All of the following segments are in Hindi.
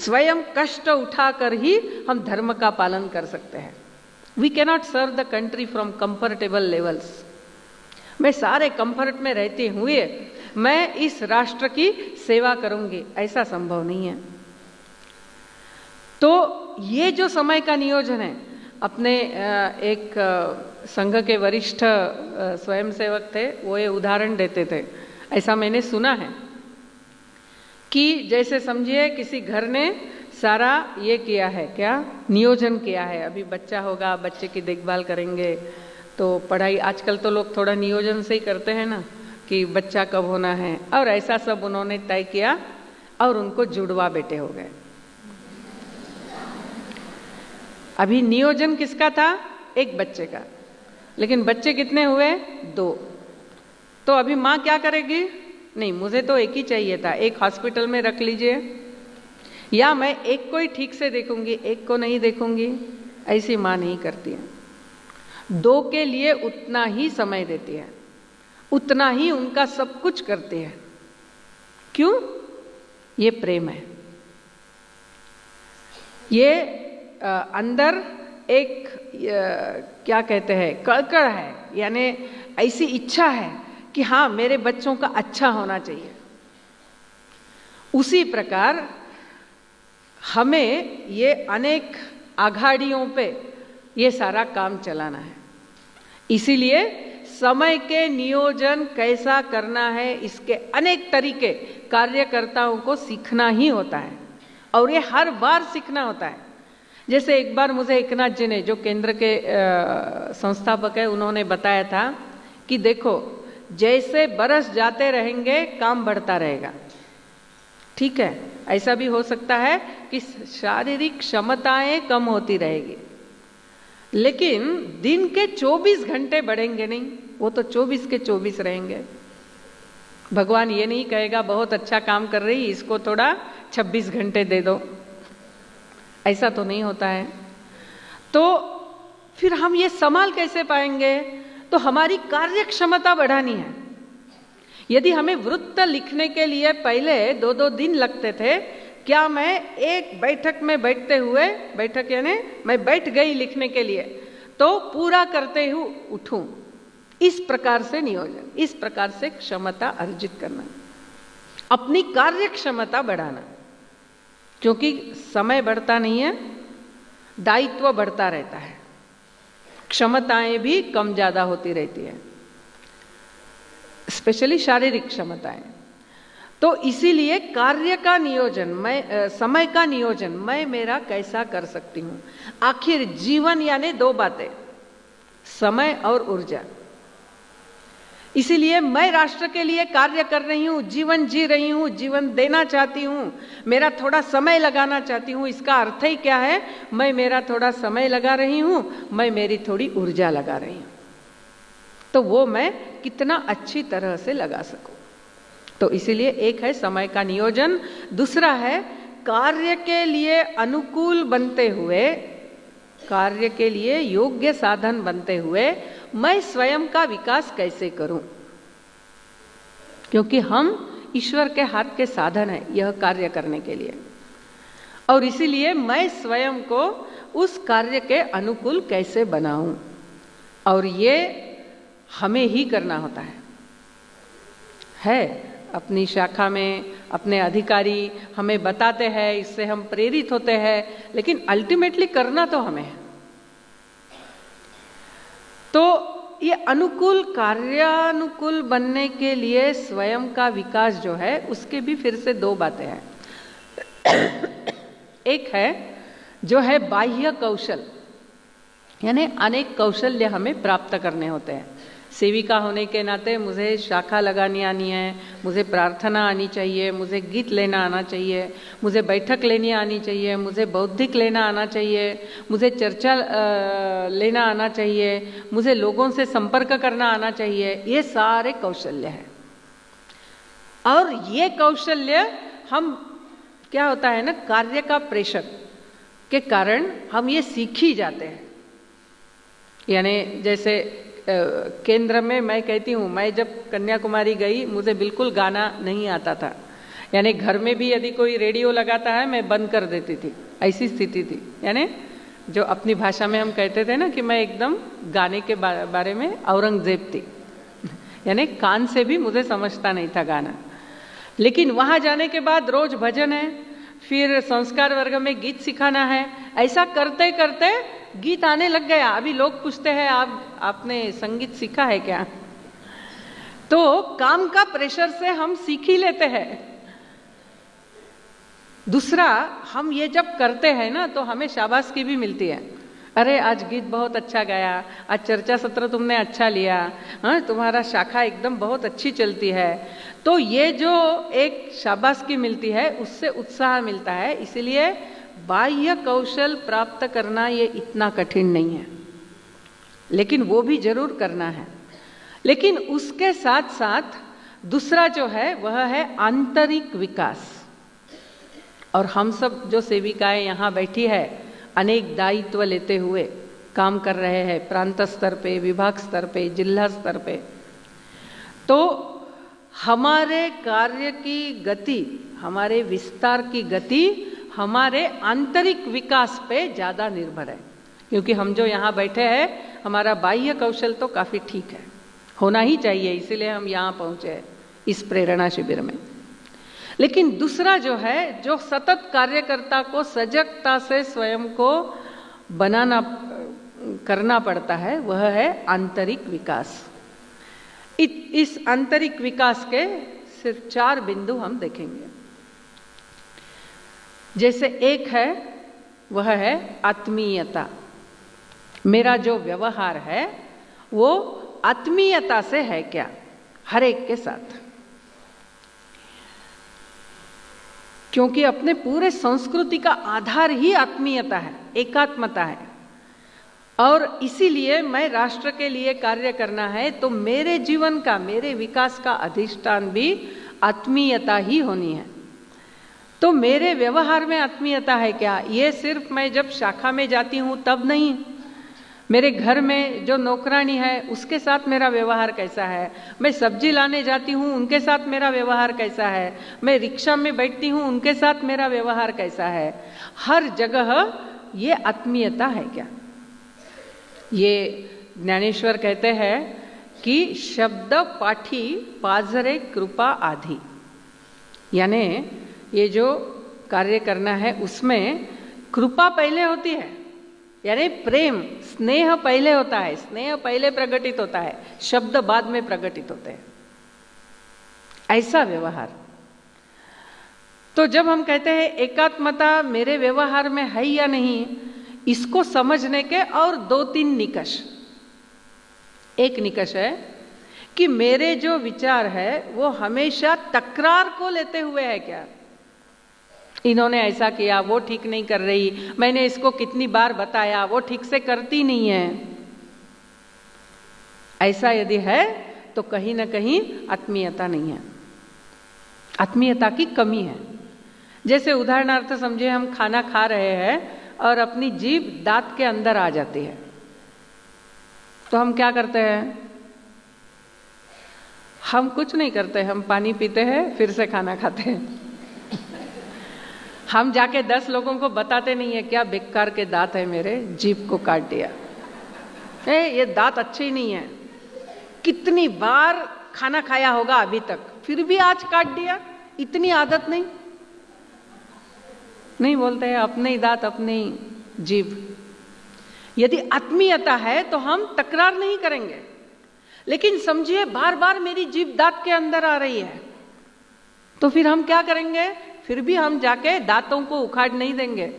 स्वयं कष्ट उठाकर ही हम धर्म का पालन कर सकते हैं। We cannot serve the country from comfortable levels. मैं सारे कंफर्ट में रहते हुए मैं इस राष्ट्र की सेवा करूंगी, ऐसा संभव नहीं है। तो ये जो समय का नियोजन है, अपने एक संघ के वरिष्ठ स्वयंसेवक थे, वो ये उदाहरण देते थे, ऐसा मैंने सुना है कि जैसे समझिए किसी घर ने सारा ये किया है, क्या नियोजन किया है, अभी बच्चा होगा, बच्चे की देखभाल करेंगे, तो पढ़ाई, आजकल तो लोग थोड़ा नियोजन से ही करते हैं ना कि बच्चा कब होना है, और ऐसा सब उन्होंने तय किया और उनको जुड़वा बेटे हो गए। अभी नियोजन किसका था? एक बच्चे का, लेकिन बच्चे कितने हुए? 2। तो अभी माँ क्या करेगी? नहीं, मुझे तो एक ही चाहिए था, एक हॉस्पिटल में रख लीजिए, या मैं एक को ही ठीक से देखूंगी, एक को नहीं देखूंगी। ऐसी माँ नहीं करती है। 2 के लिए उतना ही समय देती है, उतना ही उनका सब कुछ करती है। क्यों? ये प्रेम है। ये अंदर एक क्या कहते हैं, कड़कड़ है, यानी ऐसी इच्छा है कि हाँ, मेरे बच्चों का अच्छा होना चाहिए। उसी प्रकार हमें ये अनेक आघाड़ियों पे ये सारा काम चलाना है। इसीलिए समय के नियोजन कैसा करना है, इसके अनेक तरीके कार्यकर्ताओं को सीखना ही होता है, और ये हर बार सीखना होता है। जैसे एक बार मुझे एकनाथ जी ने, जो केंद्र के संस्थापक है, उन्होंने बताया था कि देखो, जैसे बरस जाते रहेंगे काम बढ़ता रहेगा। ठीक है, ऐसा भी हो सकता है कि शारीरिक क्षमताएं कम होती रहेगी, लेकिन दिन के 24 घंटे बढ़ेंगे नहीं, वो तो 24 के 24 रहेंगे। भगवान ये नहीं कहेगा बहुत अच्छा काम कर रही, इसको थोड़ा 26 घंटे दे दो, ऐसा तो नहीं होता है। तो फिर हम ये संभाल कैसे पाएंगे? तो हमारी कार्य क्षमता बढ़ानी है। यदि हमें वृत्त लिखने के लिए पहले 2-2 दिन लगते थे, क्या मैं एक बैठक में बैठते हुए, बैठक यानी मैं बैठ गई लिखने के लिए, तो पूरा करते हुए उठूं? इस प्रकार से नियोजन, इस प्रकार से क्षमता अर्जित करना, अपनी कार्य क्षमता बढ़ाना। क्योंकि समय बढ़ता नहीं है, दायित्व बढ़ता रहता है, क्षमताएं भी कम ज्यादा होती रहती है, स्पेशली शारीरिक क्षमताएं। तो इसीलिए कार्य का नियोजन, मैं समय का नियोजन मैं मेरा कैसा कर सकती हूँ। आखिर जीवन यानी 2 बातें, समय और ऊर्जा। इसीलिए मैं राष्ट्र के लिए कार्य कर रही हूँ, जीवन जी रही हूँ, जीवन देना चाहती हूँ, मेरा थोड़ा समय लगाना चाहती हूँ। इसका अर्थ ही क्या है? मैं मेरा थोड़ा समय लगा रही हूँ, मैं मेरी थोड़ी ऊर्जा लगा रही हूँ, तो वो मैं कितना अच्छी तरह से लगा सकूं। तो इसीलिए एक है समय का नियोजन, दूसरा है कार्य के लिए अनुकूल बनते हुए, कार्य के लिए योग्य साधन बनते हुए मैं स्वयं का विकास कैसे करूं। क्योंकि हम ईश्वर के हाथ के साधन है यह कार्य करने के लिए, और इसीलिए मैं स्वयं को उस कार्य के अनुकूल कैसे बनाऊं, और ये हमें ही करना होता है। अपनी शाखा में अपने अधिकारी हमें बताते हैं, इससे हम प्रेरित होते हैं, लेकिन अल्टीमेटली करना तो हमें है। तो ये अनुकूल, कार्यानुकूल बनने के लिए स्वयं का विकास जो है, उसके भी फिर से 2 बातें हैं। एक है जो है बाह्य कौशल, यानी अनेक कौशल्य हमें प्राप्त करने होते हैं। सेविका होने के नाते मुझे शाखा लगानी आनी है, मुझे प्रार्थना आनी चाहिए, मुझे गीत लेना आना चाहिए, मुझे बैठक लेनी आनी चाहिए, मुझे बौद्धिक लेना आना चाहिए, मुझे चर्चा लेना आना चाहिए, मुझे लोगों से संपर्क करना आना चाहिए। ये सारे कौशल्य हैं, और ये कौशल्य हम, क्या होता है ना, कार्य का प्रेशर के कारण हम ये सीख ही जाते हैं। यानी जैसे केंद्र में मैं कहती हूँ, मैं जब कन्याकुमारी गई, मुझे बिल्कुल गाना नहीं आता था, यानी घर में भी यदि कोई रेडियो लगाता है मैं बंद कर देती थी, ऐसी स्थिति थी। यानी जो अपनी भाषा में हम कहते थे ना कि मैं एकदम गाने के बारे में औरंगजेब थी, यानी कान से भी मुझे समझता नहीं था गाना। लेकिन वहाँ जाने के बाद रोज भजन है, फिर संस्कार वर्ग में गीत सिखाना है, ऐसा करते करते गीत आने लग गया। अभी लोग पूछते हैं आपने संगीत सीखा है क्या? तो काम का प्रेशर से हम सीख ही लेते हैं। दूसरा, हम ये जब करते हैं ना तो हमें शाबाशी भी मिलती है। अरे आज गीत बहुत अच्छा गाया, आज चर्चा सत्र तुमने अच्छा लिया, हाँ तुम्हारा शाखा एकदम बहुत अच्छी चलती है। तो ये जो एक शाबाशी मिलती है उससे उत्साह मिलता है। इसलिए बाह्य कौशल प्राप्त करना ये इतना कठिन नहीं है, लेकिन वो भी जरूर करना है। लेकिन उसके साथ साथ दूसरा जो है वह है आंतरिक विकास। और हम सब जो सेविकाएं यहाँ बैठी है, अनेक दायित्व लेते हुए काम कर रहे हैं, प्रांत स्तर पे, विभाग स्तर पे, जिला स्तर पे, तो हमारे कार्य की गति, हमारे विस्तार की गति हमारे आंतरिक विकास पे ज़्यादा निर्भर है। क्योंकि हम जो यहाँ बैठे हैं, हमारा बाह्य कौशल तो काफ़ी ठीक है, होना ही चाहिए, इसीलिए हम यहाँ पहुँचे हैं इस प्रेरणा शिविर में। लेकिन दूसरा जो है, जो सतत कार्यकर्ता को सजगता से स्वयं को बनाना करना पड़ता है, वह है आंतरिक विकास। इस आंतरिक विकास के सिर्फ 4 बिंदु हम देखेंगे। जैसे एक है, वह है आत्मीयता। मेरा जो व्यवहार है वो आत्मीयता से है क्या, हर एक के साथ। क्योंकि अपने पूरे संस्कृति का आधार ही आत्मीयता है, एकात्मता है। और इसीलिए मैं राष्ट्र के लिए कार्य करना है तो मेरे जीवन का, मेरे विकास का अधिष्ठान भी आत्मीयता ही होनी है। तो मेरे व्यवहार में आत्मीयता है क्या, ये सिर्फ मैं जब शाखा में जाती हूँ तब नहीं, मेरे घर में जो नौकरानी है उसके साथ मेरा व्यवहार कैसा है, मैं सब्जी लाने जाती हूँ उनके साथ मेरा व्यवहार कैसा है, मैं रिक्शा में बैठती हूँ उनके साथ मेरा व्यवहार कैसा है, हर जगह ये आत्मीयता है क्या। ये ज्ञानेश्वर कहते हैं कि शब्द पाठी पाजरे कृपा आधी। यानी ये जो कार्य करना है उसमें कृपा पहले होती है, यानी प्रेम स्नेह पहले होता है, स्नेह पहले प्रकटित होता है, शब्द बाद में प्रकटित होते हैं, ऐसा व्यवहार। तो जब हम कहते हैं एकात्मता मेरे व्यवहार में है या नहीं, इसको समझने के और 2-3 निकष। एक निकष है कि मेरे जो विचार है वो हमेशा तकरार को लेते हुए है क्या, इन्होंने ऐसा किया, वो ठीक नहीं कर रही, मैंने इसको कितनी बार बताया, वो ठीक से करती नहीं है। ऐसा यदि है तो कहीं ना कहीं आत्मीयता नहीं है, आत्मीयता की कमी है। जैसे उदाहरणार्थ समझे, हम खाना खा रहे हैं और अपनी जीभ दांत के अंदर आ जाती है, तो हम क्या करते हैं? हम कुछ नहीं करते, हम पानी पीते हैं, फिर से खाना खाते हैं। हम जाके 10 लोगों को बताते नहीं है क्या बेकार के दांत है मेरे, जीभ को काट दिया, ये दांत अच्छे ही नहीं है, कितनी बार खाना खाया होगा अभी तक, फिर भी आज काट दिया, इतनी आदत नहीं बोलते हैं अपने ही दांत अपने ही जीभ। यदि आत्मीयता है तो हम तकरार नहीं करेंगे। लेकिन समझिए बार बार मेरी जीभ दांत के अंदर आ रही है, तो फिर हम क्या करेंगे? फिर भी हम जाके दांतों को उखाड़ नहीं देंगे।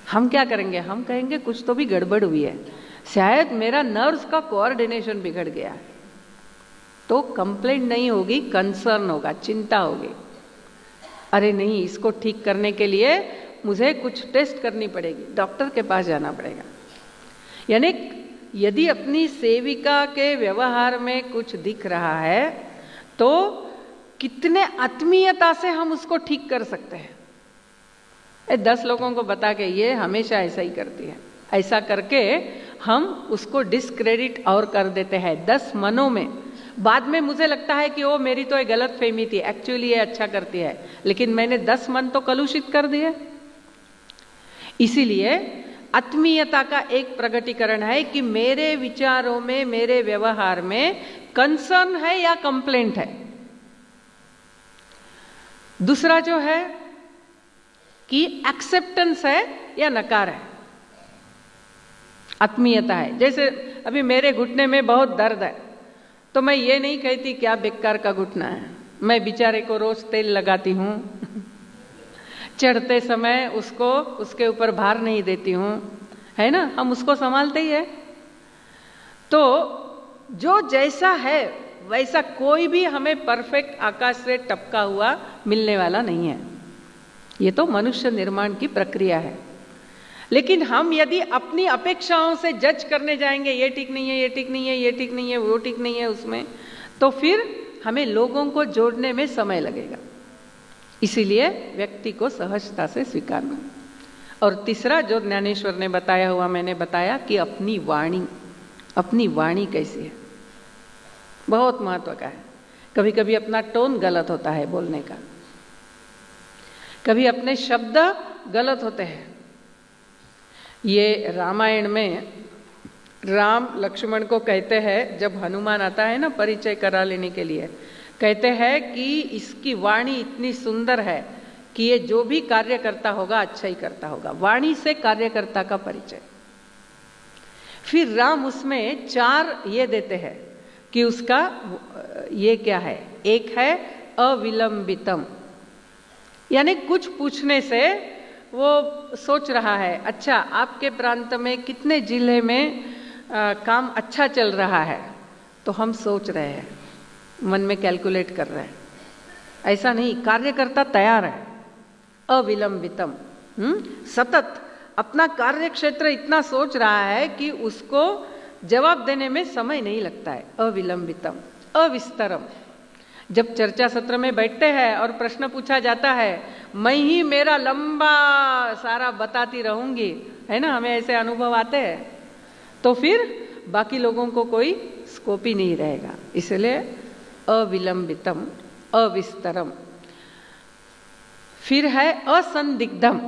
हम क्या करेंगे? हम कहेंगे कुछ तो भी गड़बड़ हुई है, शायद मेरा नर्व्स का कोऑर्डिनेशन बिगड़ गया है। तो कंप्लेंट नहीं होगी, कंसर्न होगा, चिंता होगी। अरे नहीं, इसको ठीक करने के लिए मुझे कुछ टेस्ट करनी पड़ेगी, डॉक्टर के पास जाना पड़ेगा। यानी यदि अपनी सेविका के व्यवहार में कुछ दिख रहा है तो कितने आत्मीयता से हम उसको ठीक कर सकते हैं। 10 लोगों को बता के ये हमेशा ऐसा ही करती है, ऐसा करके हम उसको डिस्क्रेडिट और कर देते हैं। 10 मनों में बाद में मुझे लगता है कि वो मेरी तो एक गलत फहमी थी, एक्चुअली ये अच्छा करती है, लेकिन मैंने 10 मन तो कलुषित कर दिए। इसीलिए आत्मीयता का एक प्रकटीकरण है कि मेरे विचारों में, मेरे व्यवहार में कंसर्न है या कंप्लेंट है। दूसरा जो है कि एक्सेप्टेंस है या नकार है, आत्मीयता है। जैसे अभी मेरे घुटने में बहुत दर्द है, तो मैं ये नहीं कहती क्या बेकार का घुटना है, मैं बेचारे को रोज तेल लगाती हूँ, चढ़ते समय उसको उसके ऊपर भार नहीं देती हूँ, है ना, हम उसको संभालते ही है। तो जो जैसा है वैसा कोई भी हमें परफेक्ट आकाश से टपका हुआ मिलने वाला नहीं है, ये तो मनुष्य निर्माण की प्रक्रिया है। लेकिन हम यदि अपनी अपेक्षाओं से जज करने जाएंगे, ये ठीक नहीं है, ये ठीक नहीं है, ये ठीक नहीं है, वो ठीक नहीं है उसमें, तो फिर हमें लोगों को जोड़ने में समय लगेगा। इसीलिए व्यक्ति को सहजता से स्वीकारना। और तीसरा जो ज्ञानेश्वर ने बताया हुआ मैंने बताया कि अपनी वाणी कैसी है, बहुत महत्व का है। कभी कभी अपना टोन गलत होता है बोलने का, कभी अपने शब्द गलत होते हैं। ये रामायण में राम लक्ष्मण को कहते हैं, जब हनुमान आता है ना परिचय करा लेने के लिए, कहते हैं कि इसकी वाणी इतनी सुंदर है कि ये जो भी कार्य करता होगा अच्छा ही करता होगा। वाणी से कार्यकर्ता का परिचय। फिर राम उसमें 4 ये देते हैं कि उसका ये क्या है। एक है अविलंबितम, यानी कुछ पूछने से वो सोच रहा है, अच्छा आपके प्रांत में कितने जिले में काम अच्छा चल रहा है, तो हम सोच रहे हैं, मन में कैलकुलेट कर रहे हैं। ऐसा नहीं, कार्यकर्ता तैयार है। अविलंबितम, सतत अपना कार्य क्षेत्र इतना सोच रहा है कि उसको जवाब देने में समय नहीं लगता है। अविलंबितम। अविस्तरम, जब चर्चा सत्र में बैठते हैं और प्रश्न पूछा जाता है, मैं ही मेरा लंबा सारा बताती रहूंगी, है ना, हमें ऐसे अनुभव आते हैं, तो फिर बाकी लोगों को कोई स्कोप ही नहीं रहेगा। इसलिए अविलंबितम, अविस्तरम। फिर है असंदिग्धम।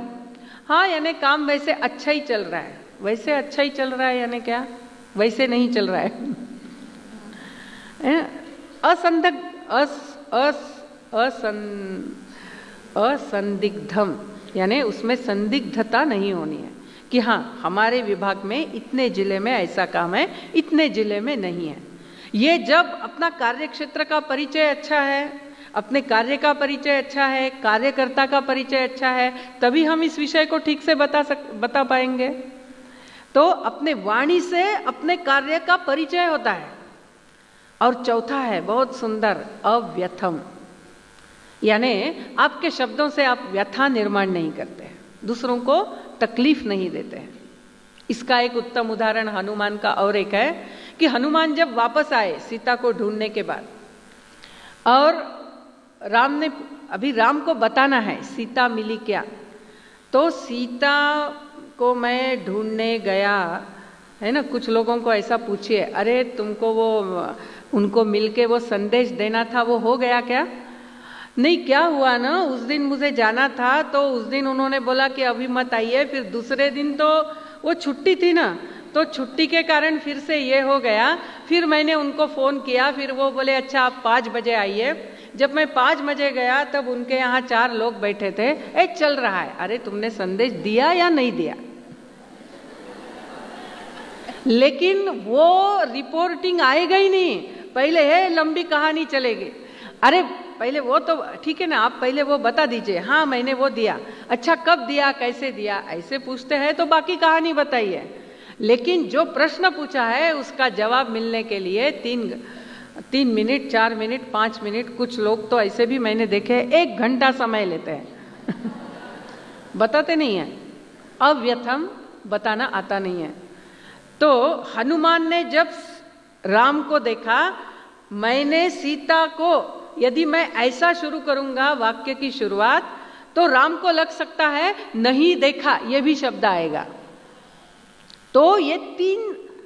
हाँ, यानी काम वैसे अच्छा ही चल रहा है, वैसे अच्छा ही चल रहा है, यानी क्या, वैसे नहीं चल रहा है। असंदिग्धम, यानी उसमें संदिग्धता नहीं होनी है कि हाँ हमारे विभाग में इतने जिले में ऐसा काम है, इतने जिले में नहीं है। ये जब अपना कार्य क्षेत्र का परिचय अच्छा है, अपने कार्य का परिचय अच्छा है, कार्यकर्ता का परिचय अच्छा है, तभी हम इस विषय को ठीक से बता पाएंगे। तो अपने वाणी से अपने कार्य का परिचय होता है। और चौथा है बहुत सुंदर, अव्यथम, यानी आपके शब्दों से आप व्यथा निर्माण नहीं करते, दूसरों को तकलीफ नहीं देते हैं। इसका एक उत्तम उदाहरण हनुमान का और एक है कि हनुमान जब वापस आए सीता को ढूंढने के बाद, और राम को बताना है सीता मिली क्या, तो सीता को मैं ढूंढने गया, है ना। कुछ लोगों को ऐसा पूछिए, अरे तुमको वो उनको मिलके वो संदेश देना था, वो हो गया क्या? नहीं, क्या हुआ ना, उस दिन मुझे जाना था, तो उस दिन उन्होंने बोला कि अभी मत आइए, फिर दूसरे दिन तो वो छुट्टी थी ना, तो छुट्टी के कारण फिर से ये हो गया। फिर मैंने उनको फ़ोन किया, फिर वो बोले अच्छा आप 5 बजे आइए। जब मैं 5 बजे गया तब उनके यहाँ 4 लोग बैठे थे, चल रहा है। अरे तुमने संदेश दिया या नहीं दिया? लेकिन वो रिपोर्टिंग आएगा ही नहीं, पहले है लंबी कहानी चलेगी। अरे पहले वो तो ठीक है ना, आप पहले वो बता दीजिए, हाँ मैंने वो दिया, अच्छा कब दिया, कैसे दिया, ऐसे पूछते हैं तो बाकी कहानी बताइए। लेकिन जो प्रश्न पूछा है उसका जवाब मिलने के लिए 3 मिनट, 4 मिनट, 5 मिनट, कुछ लोग तो ऐसे भी मैंने देखे 1 घंटा समय लेते हैं बताते नहीं है। अव्यथम, बताना आता नहीं है। तो हनुमान ने जब राम को देखा, मैंने सीता को, यदि मैं ऐसा शुरू करूंगा वाक्य की शुरुआत, तो राम को लग सकता है नहीं देखा, ये भी शब्द आएगा। तो ये 3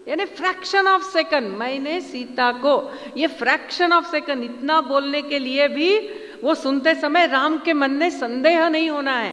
यानी फ्रैक्शन ऑफ सेकंड, मैंने सीता को, ये फ्रैक्शन ऑफ सेकंड इतना बोलने के लिए भी वो सुनते समय राम के मन में संदेह नहीं होना है